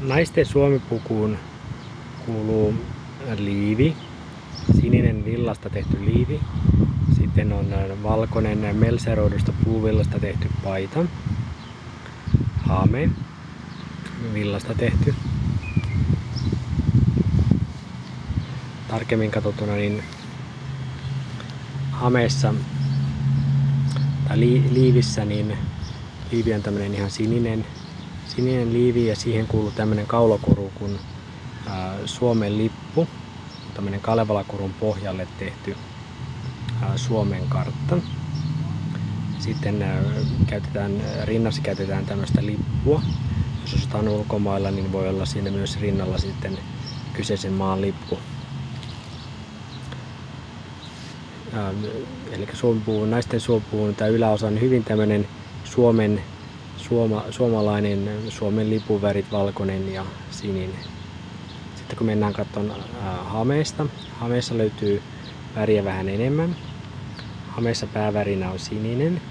Naisten suomipukuun kuuluu liivi, sininen villasta tehty liivi. Sitten on valkoinen melseroidusta puuvillasta tehty paita, haame, villasta tehty. Tarkemmin katsottuna niin hameessa tai liivissä niin liivi on tämmönen ihan sininen liivi ja siihen kuuluu tämmönen kaulakoru kuin Suomen lippu, tämmönen Kalevala-korun pohjalle tehty Suomen kartta. Sitten rinnassa käytetään tämmöistä lippua. Jos ostetaan ulkomailla, niin voi olla siinä myös rinnalla sitten kyseisen maan lippu. Eli naisten suomipuvun tämä yläosa on hyvin tämmöinen suomalainen, Suomen lipun värit, valkoinen ja sininen. Sitten kun mennään katsomaan hameesta, hameessa löytyy väriä vähän enemmän. Hameessa päävärinä on sininen,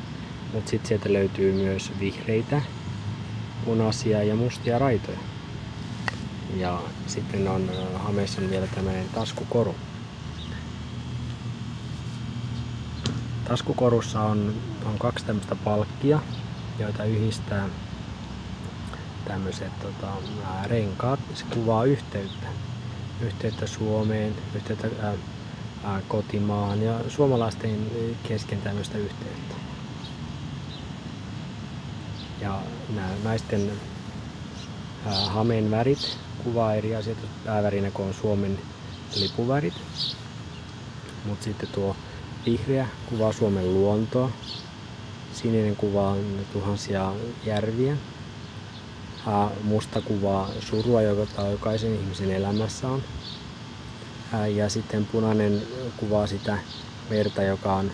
mutta sitten sieltä löytyy myös vihreitä, punaisia ja mustia raitoja. Ja sitten hameessa on vielä tämmöinen taskukoru. Taskukorussa on kaksi tämmöistä palkkia, joita yhdistää tämmöiset renkaat. Se kuvaa yhteyttä Suomeen, yhteyttä kotimaan ja suomalaisten kesken tämmöistä yhteyttä. Ja nämä naisten hameen värit kuvaa eri asioita. Päävärinä kun on Suomen lipuvärit, mutta sitten tuo vihreä kuvaa Suomen luontoa, sininen kuvaa tuhansia järviä, musta kuvaa surua, joka jokaisen ihmisen elämässä on, ja sitten punainen kuvaa sitä verta, joka on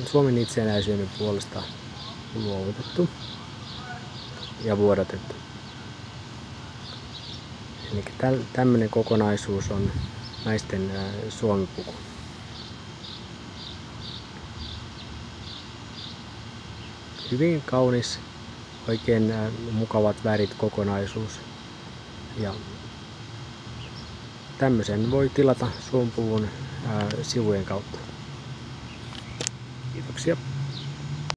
Suomen itsenäisyyden puolesta luovutettu ja vuodatettu. Eli tämmöinen kokonaisuus on naisten suomipuku. Hyvin kaunis, oikein mukavat värit kokonaisuus. Ja tämmöisen voi tilata suomipuvun sivujen kautta. Kiitoksia.